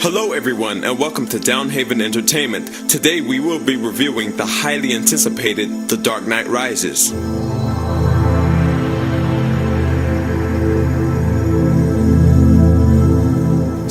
Hello everyone and welcome to Downhaven Entertainment. Today we will be reviewing the highly anticipated The Dark Knight Rises.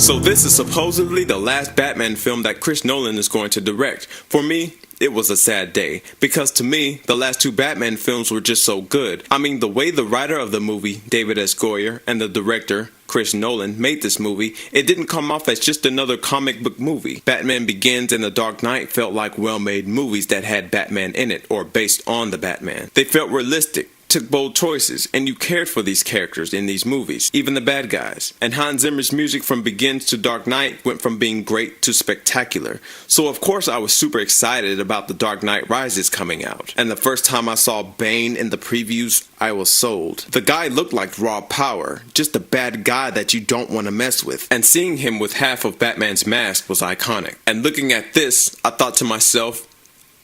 So this is supposedly the last Batman film that Chris Nolan is going to direct. For me, it was a sad day, because to me, the last two Batman films were just so good. I mean, the way the writer of the movie, David S. Goyer, and the director, Chris Nolan, made this movie, it didn't come off as just another comic book movie. Batman Begins and The Dark Knight felt like well-made movies that had Batman in it, or based on the Batman. They felt realistic, took bold choices, and you cared for these characters in these movies, even the bad guys. And Hans Zimmer's music from Begins to Dark Knight went from being great to spectacular. So of course I was super excited about The Dark Knight Rises coming out. And the first time I saw Bane in the previews, I was sold. The guy looked like raw power, just a bad guy that you don't want to mess with. And seeing him with half of Batman's mask was iconic. And looking at this, I thought to myself,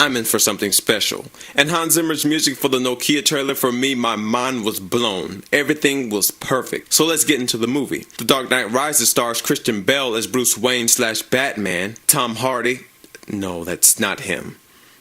I'm in for something special. And Hans Zimmer's music for the Nokia trailer, for me, my mind was blown. Everything was perfect. So let's get into the movie. The Dark Knight Rises stars Christian Bale as Bruce Wayne / Batman, Tom Hardy, no, that's not him.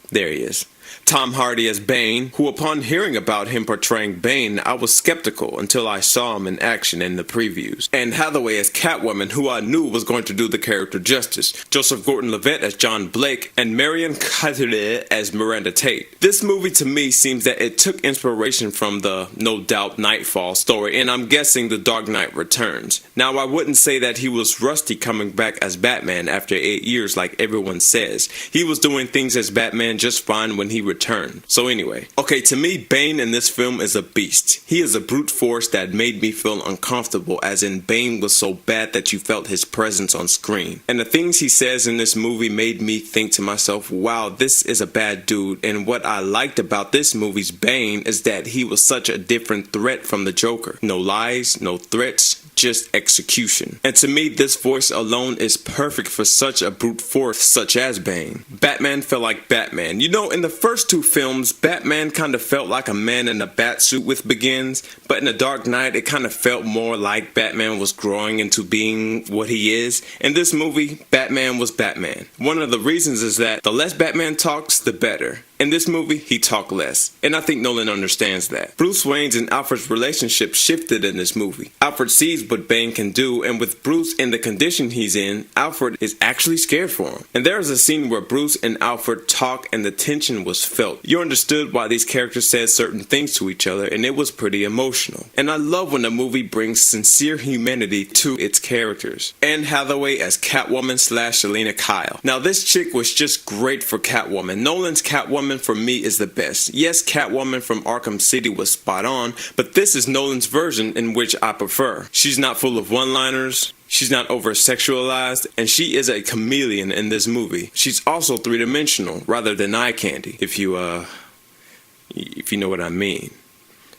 There he is. Tom Hardy as Bane, who upon hearing about him portraying Bane, I was skeptical until I saw him in action in the previews. Anne Hathaway as Catwoman, who I knew was going to do the character justice. Joseph Gordon-Levitt as John Blake, and Marion Cotillard as Miranda Tate. This movie to me seems that it took inspiration from the, no doubt, Nightfall story, and I'm guessing The Dark Knight Returns. Now I wouldn't say that he was rusty coming back as Batman after 8 years like everyone says. He was doing things as Batman just fine when he returned. So anyway, okay, to me, Bane in this film is a beast. He is a brute force that made me feel uncomfortable, as in Bane was so bad that you felt his presence on screen. And the things he says in this movie made me think to myself, wow, this is a bad dude. And what I liked about this movie's Bane is that he was such a different threat from the Joker. No lies, no threats, just execution. And to me, this voice alone is perfect for such a brute force such as Bane. Batman felt like Batman. You know, in the first two films, Batman kind of felt like a man in a bat suit with Begins, but in The Dark Knight, it kind of felt more like Batman was growing into being what he is. In this movie, Batman was Batman. One of the reasons is that the less Batman talks, the better. In this movie, he talked less, and I think Nolan understands that. Bruce Wayne's and Alfred's relationship shifted in this movie. Alfred sees what Bane can do, and with Bruce in the condition he's in, Alfred is actually scared for him. And there is a scene where Bruce and Alfred talk and the tension was felt. You understood why these characters said certain things to each other, and it was pretty emotional. And I love when a movie brings sincere humanity to its characters. Anne Hathaway as Catwoman / Selina Kyle. Now this chick was just great for Catwoman. Nolan's Catwoman for me is the best. Yes, Catwoman from Arkham City was spot on, but this is Nolan's version in which I prefer. She's not full of one-liners, she's not over-sexualized, and she is a chameleon in this movie. She's also three-dimensional rather than eye candy, if you know what I mean.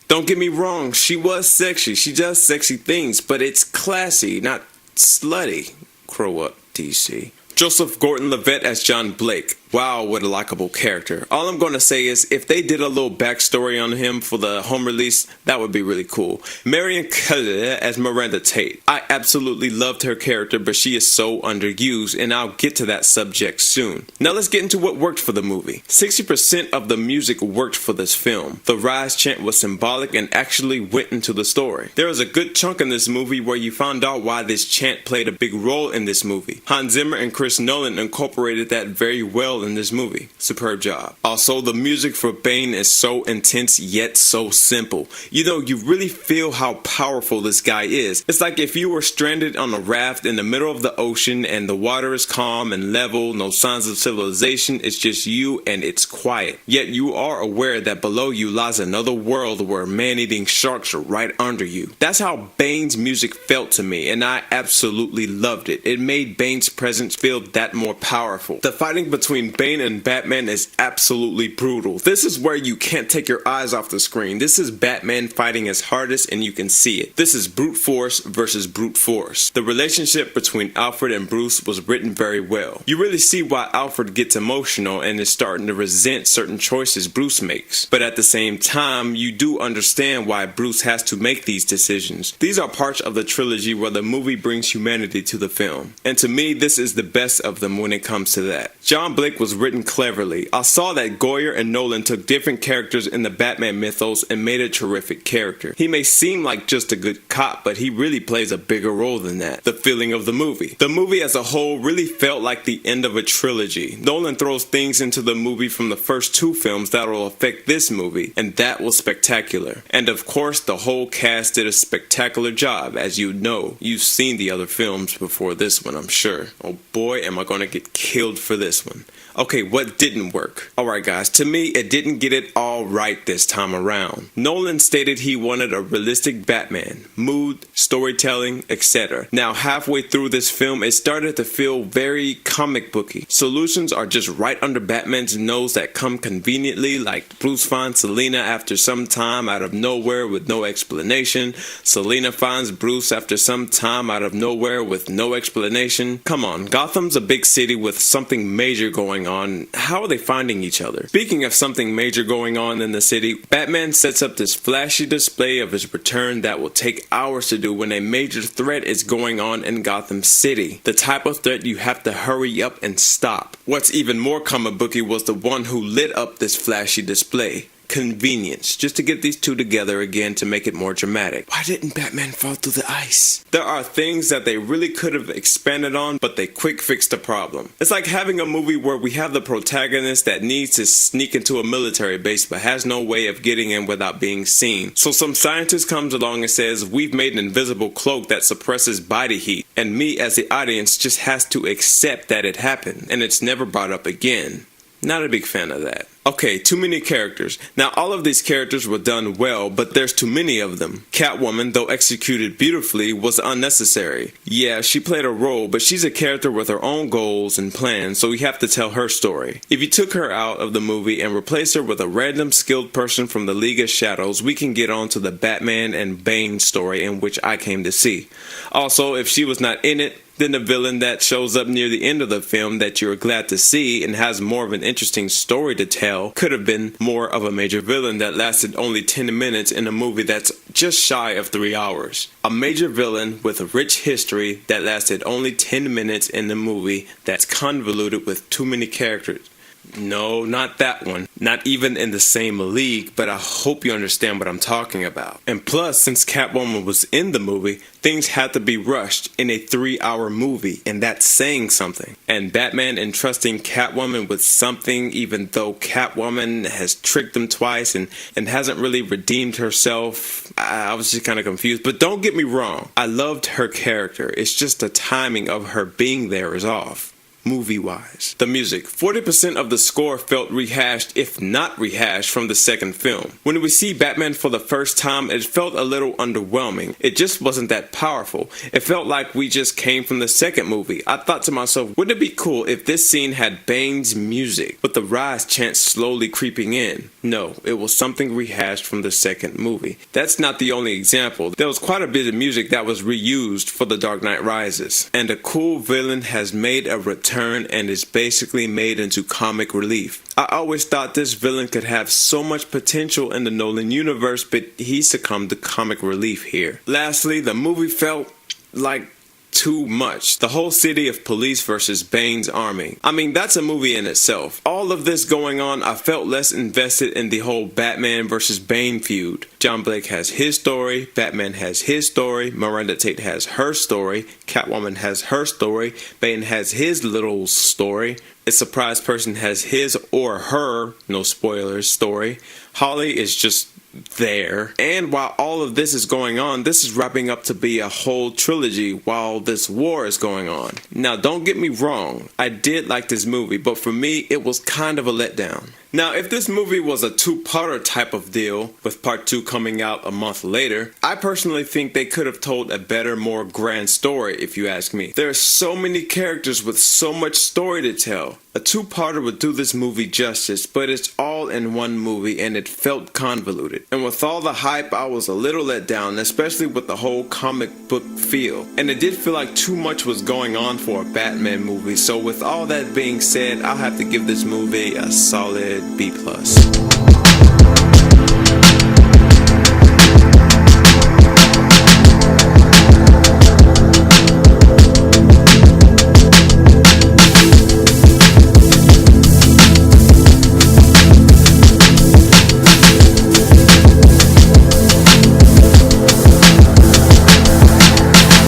Don't get me wrong, she was sexy, she does sexy things, but it's classy, not slutty. Grow up, DC. Joseph Gordon-Levitt as John Blake. Wow, what a likable character. All I'm going to say is, if they did a little backstory on him for the home release, that would be really cool. Marion Cotillard as Miranda Tate. I absolutely loved her character, but she is so underused, and I'll get to that subject soon. Now let's get into what worked for the movie. 60% of the music worked for this film. The Rise chant was symbolic and actually went into the story. There was a good chunk in this movie where you found out why this chant played a big role in this movie. Hans Zimmer and Chris Nolan incorporated that very well in this movie. Superb job. Also, the music for Bane is so intense yet so simple. You know, you really feel how powerful this guy is. It's like if you were stranded on a raft in the middle of the ocean and the water is calm and level, no signs of civilization, it's just you and it's quiet. Yet you are aware that below you lies another world where man-eating sharks are right under you. That's how Bane's music felt to me, and I absolutely loved it. It made Bane's presence feel feel that more powerful. The fighting between Bane and Batman is absolutely brutal. This is where you can't take your eyes off the screen. This is Batman fighting his hardest and you can see it. This is brute force versus brute force. The relationship between Alfred and Bruce was written very well. You really see why Alfred gets emotional and is starting to resent certain choices Bruce makes. But at the same time, you do understand why Bruce has to make these decisions. These are parts of the trilogy where the movie brings humanity to the film. And to me, this is the best of them when it comes to that. John Blake was written cleverly. I saw that Goyer and Nolan took different characters in the Batman mythos and made a terrific character. He may seem like just a good cop, but he really plays a bigger role than that. The feeling of the movie. The movie as a whole really felt like the end of a trilogy. Nolan throws things into the movie from the first two films that will affect this movie, and that was spectacular. And of course, the whole cast did a spectacular job. As you know, you've seen the other films before this one, I'm sure. Oh boy, am I going to get killed for this one. Okay, what didn't work? Alright guys, to me, it didn't get it all right this time around. Nolan stated he wanted a realistic Batman, mood, storytelling, etc. Now, halfway through this film, it started to feel very comic booky. Solutions are just right under Batman's nose that come conveniently, like Bruce finds Selina after some time out of nowhere with no explanation. Selina finds Bruce after some time out of nowhere with no explanation. Come on, Gotham's a big city with something major going on. How are they finding each other? Speaking of something major going on in the city, Batman sets up this flashy display of his return that will take hours to do when a major threat is going on in Gotham City. The type of threat you have to hurry up and stop. What's even more comic booky was the one who lit up this flashy display. Convenience, just to get these two together again to make it more dramatic. Why didn't Batman fall through the ice? There are things that they really could have expanded on, but they quick fixed the problem. It's like having a movie where we have the protagonist that needs to sneak into a military base but has no way of getting in without being seen. So some scientist comes along and says, we've made an invisible cloak that suppresses body heat, and me as the audience just has to accept that it happened, and it's never brought up again. Not a big fan of that. Okay, too many characters. Now, all of these characters were done well, but there's too many of them. Catwoman, though executed beautifully, was unnecessary. Yeah, she played a role, but she's a character with her own goals and plans, so we have to tell her story. If you took her out of the movie and replaced her with a random skilled person from the League of Shadows, we can get on to the Batman and Bane story in which I came to see. Also, if she was not in it, then the villain that shows up near the end of the film that you're glad to see and has more of an interesting story to tell could have been more of a major villain that lasted only 10 minutes in a movie that's just shy of 3 hours. A major villain with a rich history that lasted only 10 minutes in a movie that's convoluted with too many characters. No, not that one. Not even in the same league, but I hope you understand what I'm talking about. And plus, since Catwoman was in the movie, things had to be rushed in a 3-hour movie, and that's saying something. And Batman entrusting Catwoman with something, even though Catwoman has tricked him twice and hasn't really redeemed herself. I was just kind of confused. But don't get me wrong, I loved her character. It's just the timing of her being there is off. Movie-wise. The music. 40% of the score felt rehashed, if not rehashed, from the second film. When we see Batman for the first time, it felt a little underwhelming. It just wasn't that powerful. It felt like we just came from the second movie. I thought to myself, wouldn't it be cool if this scene had Bane's music, with the Rise chant slowly creeping in? No, it was something rehashed from the second movie. That's not the only example. There was quite a bit of music that was reused for The Dark Knight Rises. And a cool villain has made a return and is basically made into comic relief. I always thought this villain could have so much potential in the Nolan universe, but he succumbed to comic relief here. Lastly, the movie felt like too much. The whole city of police versus Bane's army. I mean, that's a movie in itself. All of this going on, I felt less invested in the whole Batman versus Bane feud. John Blake has his story, Batman has his story, Miranda Tate has her story, Catwoman has her story, Bane has his little story, a surprise person has his or her, no spoilers, story. Holly is just there. And while all of this is going on, this is wrapping up to be a whole trilogy while this war is going on. Now, don't get me wrong, I did like this movie, but for me, it was kind of a letdown. Now, if this movie was a two-parter type of deal, with part 2 coming out a month later, I personally think they could have told a better, more grand story, if you ask me. There are so many characters with so much story to tell. A two-parter would do this movie justice, but it's all in one movie and it felt convoluted. And with all the hype, I was a little let down, especially with the whole comic book feel. And it did feel like too much was going on for a Batman movie, so with all that being said, I'll have to give this movie a solid B+.